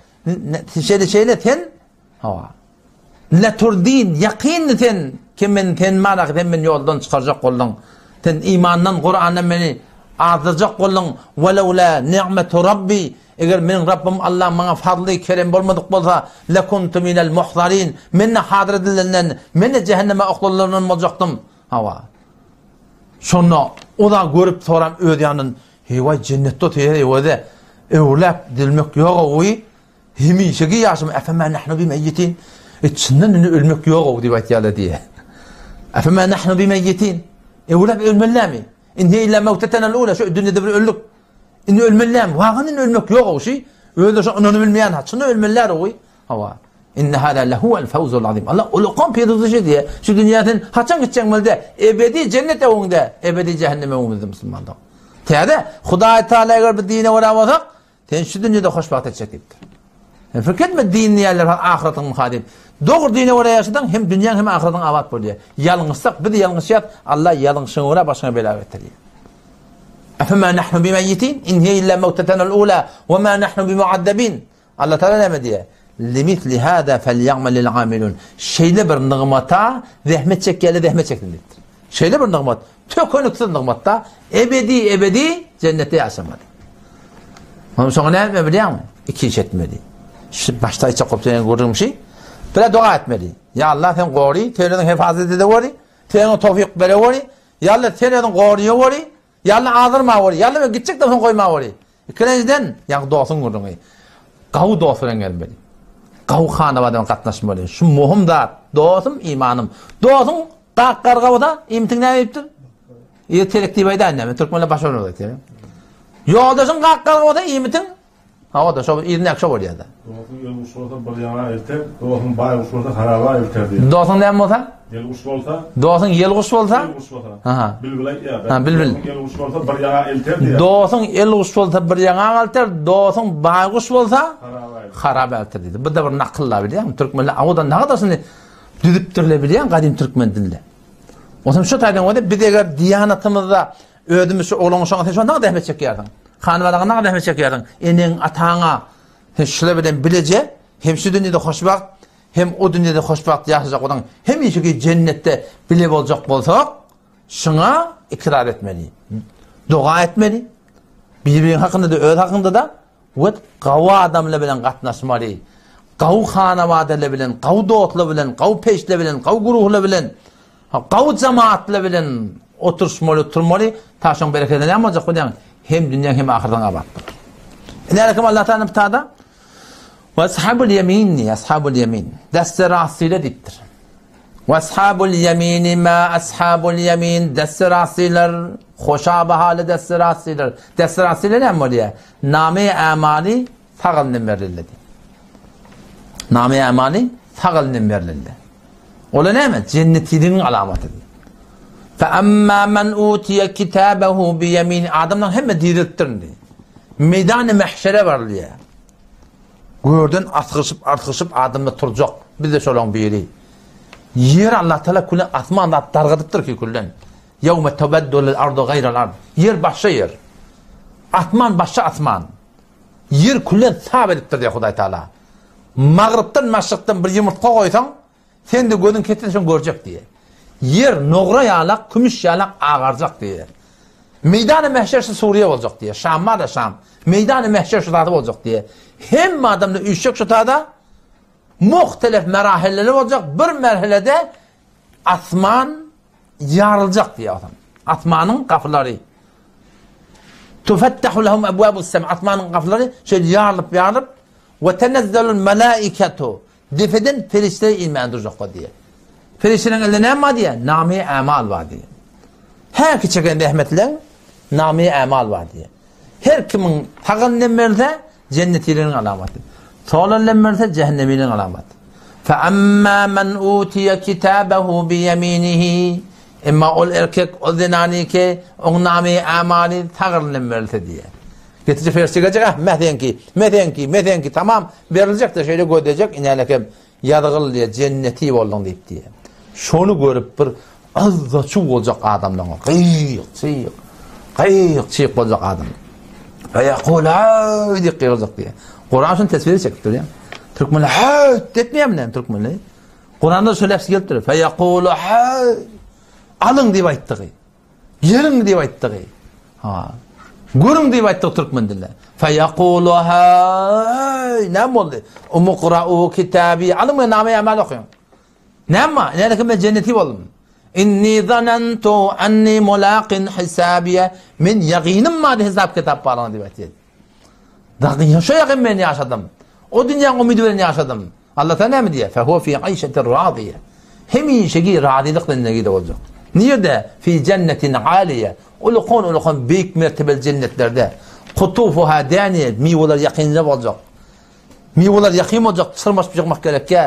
şeyle ten le turdin yakin ten kimin ten marak ten yoldan çıkaracak oldun. Ten imandan Kur'an'dan beni ağzıracak oldun. Velev la ni'metu rabbi eğer benim Rabbim Allah bana fadlı kerem olmadık bolsa lekuntu minel muhzarin minne hadir edilenden minne cehenneme okullarından olacaktım. Şonu o da görüp soram ödyanın hevay cennette öde evlap dilmek yok oy hemişegi yaşam efema nahnu bimeyyitin içinden ölmek yok o diye aytyalar diye efema nahnu bimeyyitin evlap ölmellami in hiya illa mevtetena al-ula şu dünyada bir öldük in ölmellam wağının ölmek yok o şey öyle şu onu bilmeyen haçını ölmeller oy hava inne hada lehuvel fawzul azim Allah uluqan peydozu diye şu dünyadan haçan gidecek malde ebedi cennete önünde ebedi cehenneme önünde Müslümanlar teyade Hudaý Taala eger bir dine varamasak sen şu dünyada hoşbaht edecek dipdir. Fikretme dinni yerler ahiretin muhadip. Doğru dine oraya yaşadan hem dünyanın hem ahiretin avat boluyor. Yalnızsak bir de yalnızyat Allah yalnızsın ora başına bela getiriyor. Efema nahnu bimeyyitin in hiya illa mevtetena al-ula ve ma nahnu bimuaddabin. Allah Teala ne diye? Limitli hada felyamelil amilun. Şeyle bir nigmata zahmet çekeli zahmet çekildir. Şeyle bir nigmat, tökönüksüz nigmatta ebedi cennette yaşamadı. Onun sonra ne yapma biliyor musun? İki iş etmeli. Şu başta içe koptuğunu gördüğüm şey. Böyle dua etmeli. Ya Allah sen koru, senin hifazeti de koru, senin tevfik bere koru. Ya Allah senin koruyu koru. Ya Allah ağzırma koru. Ya Allah gidecek de sen koyma koru. İkinciden yani doğsun gördüğün gibi. Kavu doğsuna gelmeli. Kavu hanavadan katlaşmalı. Şu muhim da doğsum imanım. Doğsun karga da imtin ne yapıptır? Yetelektiği bayda annemi. Türkmenle başarılı olarak diyelim. Yoldaşın kalkkalı o da iyi mitin? Ha o da şu iğne akşam oluyor da. Doğsun yıl uçulsa bir yana erter, doğsun bay uçulsa haraba erter diye. Doğsun ne mi olsa? Yıl uçulsa. Doğsun yıl uçulsa? Yıl uçulsa. Bilbilay ya. Ha bilbil. Yıl uçulsa bir yana erter diye. Doğsun yıl uçulsa bir yana erter, doğsun bay uçulsa haraba erter diye. Bu da bir nakılla biliyor musun? Türkmenler avuda ne kadarsın düdüptürle biliyor musun? Kadim Türkmen dilinde. O zaman şu taydan o da bir de diyanatımızda ödümüzü oğlunu şuna şu ne dehmet çekiyorsun? Hanıvalarına ne dehmet çekiyorsun? Enin atağına şöyle bilen bilece hem şu dünyada hoşbakt hem o dünyada hoşbakt yaşayacak olan hem işi cennette bile olacak olsak şuna ikrar etmeli. Dua etmeli. Birbirinin hakkında da öz hakkında da ve qawa adamla bilen katnaşmalı. Qaw hanıvalarla bilen, qaw doğutla bilen, qaw peşle bilen, qaw guruhla bilen, qaw cemaatla bilen oturmalı, taşın bereketini yapmayacak bu demek. Hem dünya hem ahireten abattır. İlahikum Allah Teala btada ve ashabul yemin deste rasile diptir. Ve ashabul yemin ma ashabul yemin deste rasiler hoşa bahalı deste rasiler. Deste rasiler ne oluyor? Name-i amali sağılının verildi. Name-i amali sağılının verildi. Ola ne mi? Cennetinin alametidir. فَأَمَّا مَنْ اُوْتِيَ كِتَابَهُ بِيَمِينِ Adamdan hemen dirilttirdi. Meydan-ı mehşere varlıyor. Gördün atışıp adamda turacak. Bir de şöyle biri. Yer Allah Teala kullen asmanda dargadıptır ki kullen. يَوْمَ تَبَدُّلُ الْاَرْضُ غَيْرَ الْاَرْضِ Yer başka yer. Atman başka atman. Yer kullen sabediptir diye Hudaý Taala. Mağrıptan maşrıktan bir yumurta koysan sen de gözün ketin görecek diye. Yer noğra yağlak, kümüş yağlak ağaracak diye. Meydan-ı mehşersi Suriye olacak diye. Şam'a da Şam. Meydan-ı mehşer şutatı olacak diye. Hem adamda üçlük şutada muhtelif merahilleri olacak. Bir merhalede asman yarılacak diye adam. Asmanın kapıları. Tufettahu lehum ebvâbu sem. Asmanın kapıları şöyle yarılıp ve tenezzelul melâiketu. Defeden ferişleri ilmeyen duracak diye. Ferişlerin elinde ne var diye? Name-i amal var diye. Her ki çeken rahmetlen name-i amal var diye. Her kimin tağın lemmerse cennetinin alameti. Soğlan lemmerse cehenneminin alameti. فَأَمَّا مَنْ اُوْتِيَ كِتَابَهُ بِيَمِينِهِ Emma ol erkek, o zinani ki o name-i amali tağın lemmerse diye. Getici ferişte gelecek, methenki, tamam verilecek de şöyle gödecek, inelekem yadığıl diye, cenneti oldun deyip diye. Şunu görüp bir azda çuğ olacak adamdan o. Kıyık olacak adam. Ve yakul hayd diye kıyılacak diye. Kur'an şunu tesviri çektir ya. Türkmenle hayd etmeyem ne Türkmenle. Kur'an'da şöyle hepsi gelip fe yakul hayd. Alın diye ayttığı. Yerin diye ayttığı. Görün diye ayttığı Türkmen dille. Fe yakul hayd. Ne oldu? Umuqra'u kitabi. Alın mı name-i amel okuyun. Ne ama? Ne demek ben cenneti oldum. İnni zanentu enni mulaqin hisabiye. Men yaqinim var hesap kitap barana dep aytadi. Daqin şu yaqin men yaşadım. O dünyanın umidi bilen yaşadım. Allah Teala ne diye? Fehuve fi ayşetir radiye. Hemişeki radilikten ne gide olacak. Niye de? Fi cennetin aliye. Ulukon büyük mertebeli cennetlerde. Kutufuha daniye. Meyveler yakınca olacak. Meyveler yakın olacak. Sırmaş bıçakmak gerek ki.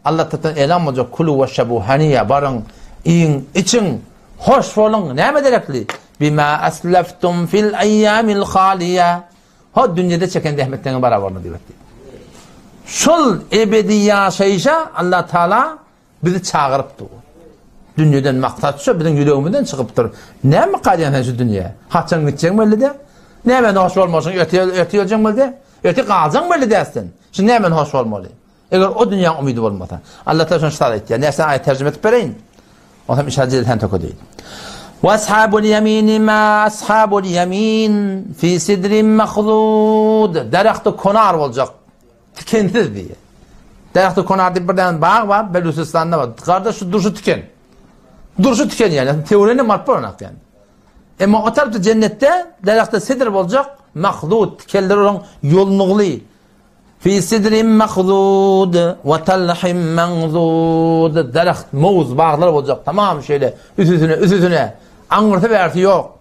Allah Teala elan olacak. Kulu ve şebu haniye. Barın, in, için. Hoş olun. Ne mi gerekli? Bima asleftum fil eyyamil haliye. Ha dünyada çeken rahmetlerine beraber diyor. Şol ebedi yaşayışa Allah Teala bizi çağırıptı. Dünyadan maqtatsa bizim yüreğimizden çıkıptır. Ne mi qadiyan şu dünya? Haçan gidecek belli de. Ne men hoş olmasın, öte olacak belli de. Öte qalacaq belli dersin. Şimdi ne men hoş olmalı. Eğer o dünya umidi olmasa. Allah Teala şunu etti. Neyse ayet tercüme edip vereyim. O zaman işaret edilhen toku değil. وَأَصْحَابُ الْيَمِينِ مَا أَصْحَابُ الْيَمِينِ فِي سِدْرٍ مَخْضُودٍ. Daraxtı konar olacak. Tikensiz diye. Daraxtı konar diye birden bağ var. Belusistan'da var. Karda şu duruşu tiken. Duruşu tiken yani. Teorinin marpı olarak yani. Ama o tarafta cennette daraxtı sidr olacak. Mahdud. Tikenler olan yolnuğlu. Fi sidrin mahdud ve talhim manzud. Daraxt, muz, bağlar olacak. Tamam şöyle. Üstüne. Angırtı verti yok.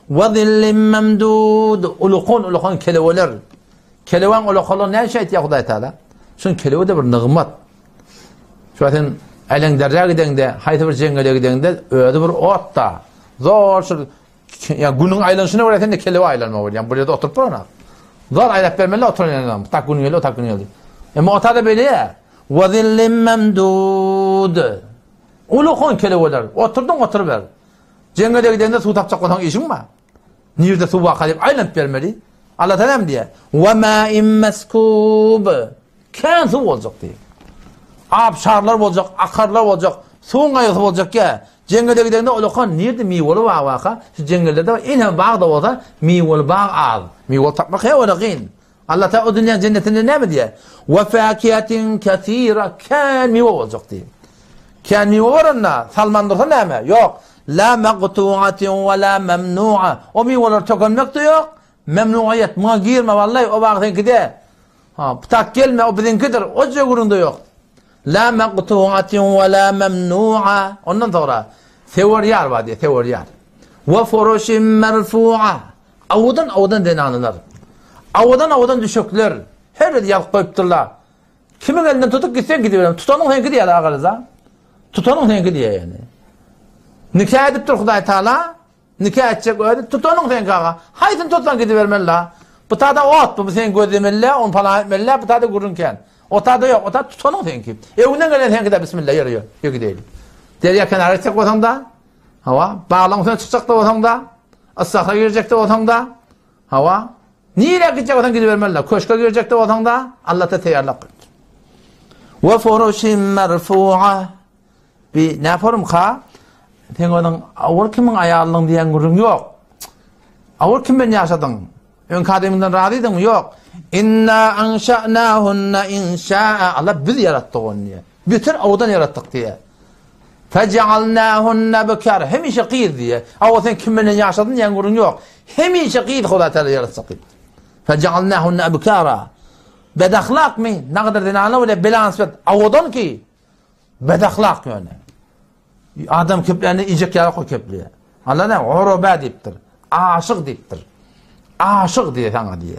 Ve zillim memdud. Ulukon keleveler. Kelevan ulukolun ne şey ettiği Huday Teala? Çünkü keleve de bir nığmat. Zaten elen derya gidende, hayta bir cengele gidende, öyle bir ot da. Zor şu, yani günün aylanışına uğrayken de keleve aylanma var. Yani buraya da oturup var ona. Zor aylap vermeli oturun yanına. Tak günü geliyor, tak günü geliyor. Ama ota da böyle ya. Ve zillim memdud. Ulukon keleveler. Oturdun oturuver. Cengele gidende su tapacak olan işin var. Nerede su vakayıp aylanıp vermeli. Allah Teala mı diye? وَمَا اِمْ مَسْكُوبِ. Kendi su olacak diye. Abşarlar olacak, akarlar olacak, suğun ayısı olacak ya. Cengelde gideninde olukan nerede meyveli bağ vaka? Şu cengellerde var. İnhem bağ da olsa meyveli bağ az. Meyveli takmak ya olakin. Allah Teala o dünya cennetinde ne mi diye? وَفَاكِيَةٍ كَثِيرًا. Kendi meyve olacak diye. Kendi meyve var onunla. Salmandırsa ne mi? Yok. لَا مَقْتُوعَةٍ وَلَا مَمْنُوعَةٍ. O meyveler tükönmek de yok. Memnuniyet, ma girme vallahi o bağdaki de. Ha, tak gelme o bizimkidir. O cegurunda yok. La maqtu'atin ve la memnu'a. Ondan sonra teoriyar var diye teoriyar. Ve furuşin merfu'a. Avudan denanılar. Avudan düşükler. Her yerde yalıp koyupturlar. Kimin elinden tutup gitsen gidiyorum. Tutanın henki diye ağırız ha. Tutanın henki diye yani. Nikah edip dur Huday Teala. Nikah edecek öyle. Tutanın henki ağa. Haydın tutan gidivermeli la. Bu tada ot bu sen gözlemeli, on falan etmeli, bu tada gurunken. O tada yok, o tada tutanın henki. Evinden gelen henki de bismillah yarıyor. Yok değil. Derya kenara gidecek otanda. Hava. Bağlan sonra çıkacak da otanda. Asakla girecek de otanda. Hava. Niye gidecek otan gidivermeli la. Köşke girecek de otanda. Allah da teyarlak kıldı. Ve furuşin merfu'a. Bir ne yaparım ka? Tengodan avur kimin ayarlığın diyen gurun yok. Avur kimin yaşadın? Ön kademinden razıydın mı? Yok. İnna anşa'nâhunne inşa'a. Allah biz yarattık onu diye. Bütün avdan yarattık diye. Fecealnâhunne bekâr. Hemişe qîr diye. Avur sen kiminle yaşadın diyen gurun yok. Hemişe qîr Huday Teala yarattık. Fecealnâhunne bekâra. Bedahlak mı? Ne kadar denanlı öyle bilans ver. Avdan ki. Bedahlak yani. Adam köplerini icek yara koy köplüye. Allah ne? Uruba deyiptir. Aşık deyiptir. Aşık diye sana diye.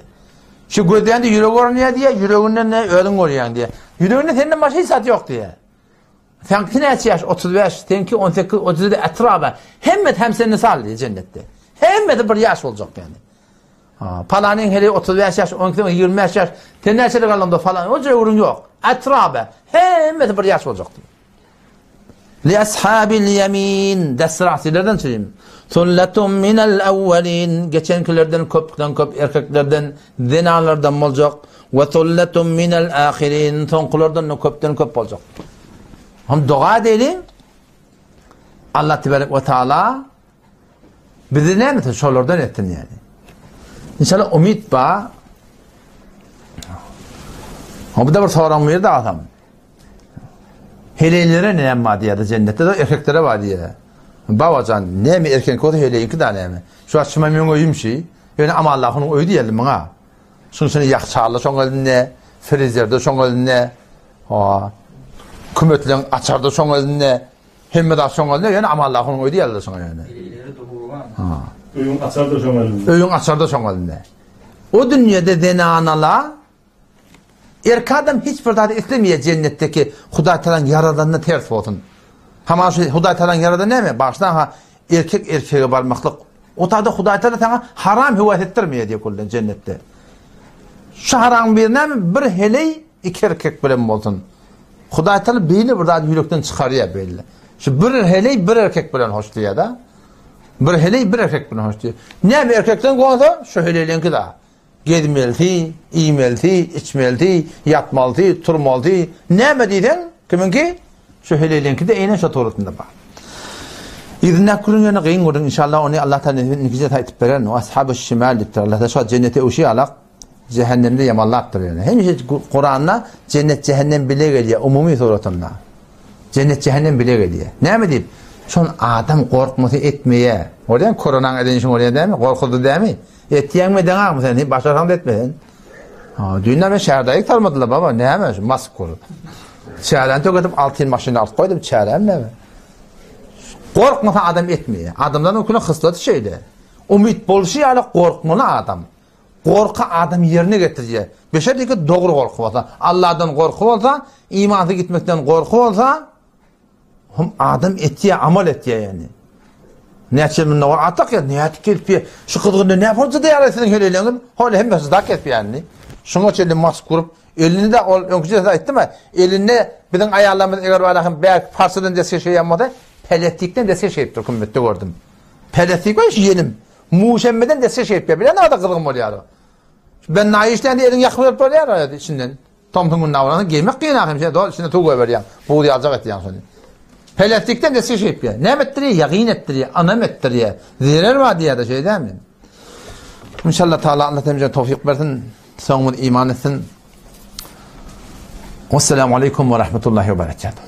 Şu gözlerinde yürek oraya diye, yüreğinden ne ölüm oraya diye. Yüreğinde senden başka hissat yok diye. Senki ne yaş? 35, senki 18, 37 etrafı. Hem senin sal diye cennette. Hem bir yaş olacak yani. Ha, palanın hele 35 yaş, 12, 25 yaş. Senin yaşadık anlamda falan. O ürün yok. Etrafı. Hem bir yaş olacak diye. Li ashabil yemin. Desrasilerden söyleyeyim. Sulletun minel evvelin. Geçenkilerden köp erkeklerden, zinalardan olacak. Ve sulletun minel ahirin. Sonkulardan köp olacak. Hem dua edelim. Allah Tebarek ve Teala bizi ne mi şolardan ettin yani. İnşallah umid ba. Bu da bir soran bir de adam. Helelere ne var diye de cennette de erkeklere var diye. Babacan ne mi erken kodu heleyin ki da ne mi? Şu açma men oyum şey. Yani ama Allah'ın öyle diyelim bana. Şunu yakçarlı şoň ne? Frizerde şoň ne? Ha. Kümetlen açarda şoň ne? Hemme da şoň ne? Yani ama Allah'ın öyle diyelim şoň yani. Ha. Öýüň açarda şoň Öýüň açarda şoň ne? O dünyada dene anala adam hiç bir daha istemeye cennetteki Hudaý Teala'nın yaradanına ters bolsun. Hama şu Hudaý Teala'nın yaradanı ne mi? Baştan ha erkek erkeğe barmaklık. O taada Hudaý Teala sana haram hüvvet ettirmeye diye kullan cennette. Şu haram bir ne mi? Bir heley iki erkek bilen bolsun. Hudaý Teala beyni bir daha yürekten çıkarıyor belli. Şu bir heley bir erkek bilen hoşluyor da. Bir heley bir erkek bilen hoşluyor. Ne mi erkekten koysa şu heleylenki da. Gedmeldi, imeldi, içmeldi, yatmaldi, turmaldi. Ne mi dedin? Kiminki? Şu heleylenki de eynen şu torutunda bak. İzne kulun yana gıyın gudun inşallah onu Allah Teala nefise taytip veren o ashab-ı şimal dittir. Allah Teala şu cennete uşi alak cehennemde yamallaktır yani. Hem Kur'an'la cennet cehennem bile geliyor umumi suratında. Cennet cehennem bile geliyor. Ne mi deyip? Şun adam korkması etmeye. Oradan koronan edinişin oraya değil mi? Korkuldu değil mi? Ettiyen mi denak mı sen? Başarsan da etmedin. Düğünde ben şehrdayı tarmadılar baba. Ne hemen şu mask koru. Şehirden töketim 6 yıl maşını alt koydum. Şehirden ne mi? Korkmasa adam etmeye. Adamdan okuna hıslatı şeyde. Umut bolşu yani korkmalı adam. Korku adam yerine getirecek. Beşerdeki doğru korku olsa, Allah'dan korku olsa, imanı gitmekten korku olsa, adam etiye, amal etiye yani. Neçemin var atak ya, niyeti kelpiye. Şu kızgında ne yaparsa da yarasının heleylenin, öyle hem de da kelpiye yani. Şuna çeli mas kurup, elini de önküce de etti mi? Eline bizim ayarlamız eğer var belki parçadan dese şey yapmadı. Pelettikten dese şey yaptır kümmette gördüm. Pelettik var yenim. Muşemmeden dese şey yapıyor. Bile ne da kızgın oluyor. Ben naişten de elin yakmıyor böyle ya içinden. Tomtumun navranı giymek kıyın şey. Doğru içinde tuğ veriyor. Bu diye alacak etti yani sonra. Pelettikten dese şey yapıyor. Ne ettiriyor? Yakin ettiriyor. Anam ettiriyor. Zirer var diye de şey değil mi? İnşallah Teala Allah temizce tevfik versin. Sonumuz iman etsin. Vesselamu aleyküm ve rahmetullahi ve berekatuhu.